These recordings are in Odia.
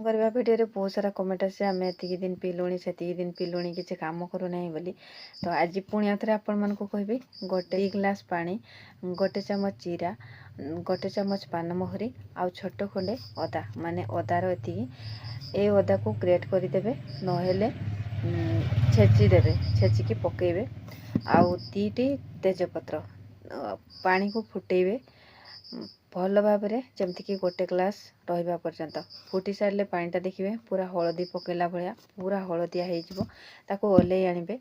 କରିବା ଭିଡ଼ିଓରେ ବହୁତ ସାରା କମେଣ୍ଟ ଆସେ ଆମେ ଏତିକି ଦିନ ପିଇଲୁଣି ସେତିକି ଦିନ ପିଇଲୁଣି କିଛି କାମ କରୁନାହିଁ ବୋଲି। ତ ଆଜି ପୁଣି ଆଉଥରେ ଆପଣମାନଙ୍କୁ କହିବି, ଗୋଟେ ଗ୍ଲାସ୍ ପାଣି, ଗୋଟେ ଚାମଚ ଜିରା, ଗୋଟେ ଚାମଚ ପାନମହୁରି ଆଉ ଛୋଟ ଖଣ୍ଡେ ଅଦା, ମାନେ ଅଦାର ଏତିକି, ଏ ଅଦାକୁ ଗ୍ରେଟ୍ କରିଦେବେ, ନହେଲେ ଛେଚିଦେବେ, ଛେଚିକି ପକେଇବେ। ଆଉ 2ଟି ତେଜପତ୍ର, ପାଣିକୁ ଫୁଟେଇବେ ଭଲ ଭାବରେ, ଯେମିତିକି ଗୋଟେ ଗ୍ଲାସ୍ ରହିବା ପର୍ଯ୍ୟନ୍ତ। ଫୁଟି ସାରିଲେ ପାଣିଟା ଦେଖିବେ ପୁରା ହଳଦୀ ପକେଇଲା ଭଳିଆ ପୁରା ହଳଦିଆ ହେଇଯିବ। ତାକୁ ଓହ୍ଲେଇ ଆଣିବେ।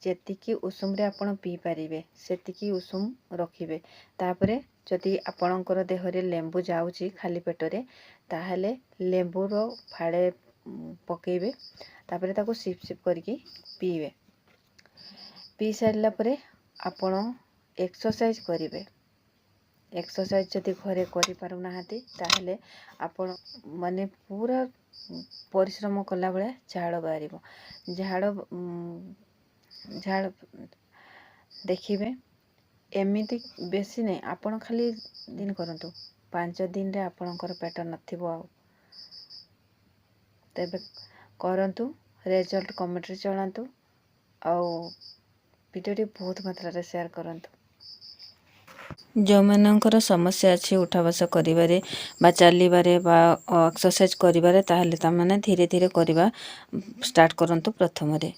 ଯେତିକି ଉଷୁମରେ ଆପଣ ପିଇପାରିବେ ସେତିକି ଉଷୁମ ରଖିବେ। ତାପରେ ଯଦି ଆପଣଙ୍କର ଦେହରେ ଲେମ୍ବୁ ଯାଉଛି ଖାଲି ପେଟରେ, ତାହେଲେ ଲେମ୍ବୁର ଫାଳେ ପକେଇବେ। ତାପରେ ତାକୁ ସିପ୍ ସିପ୍ କରିକି ପିଇବେ। ପିଇ ସାରିଲା ପରେ ଆପଣ ଏକ୍ସରସାଇଜ କରିବେ। ଏକ୍ସରସାଇଜ ଯଦି ଘରେ କରିପାରୁନାହାନ୍ତି, ତାହେଲେ ଆପଣ ମାନେ ପୁରା ପରିଶ୍ରମ କଲା ଭଳିଆ ଝାଳ ବାହାରିବ। ଝାଳ ଦେଖିବେ। ଏମିତି ବେଶୀ ନାହିଁ, ଆପଣ ଖାଲି ଦିନ କରନ୍ତୁ, 5 ଦିନରେ ଆପଣଙ୍କର ପେଟ ନଥିବ ଆଉ। ତେବେ କରନ୍ତୁ, ରେଜଲ୍ଟ କମେଣ୍ଟରେ ଜଣାନ୍ତୁ, ଆଉ ଭିଡ଼ିଓଟି ବହୁତ ମାତ୍ରାରେ ସେୟାର କରନ୍ତୁ। ଯେଉଁମାନଙ୍କର ସମସ୍ୟା ଅଛି ଉଠା ବସା କରିବାରେ ବା ଚାଲିବାରେ ବା ଏକ୍ସରସାଇଜ କରିବାରେ, ତାହେଲେ ତାମାନେ ଧୀରେ ଧୀରେ କରିବା ଷ୍ଟାର୍ଟ କରନ୍ତୁ ପ୍ରଥମରେ।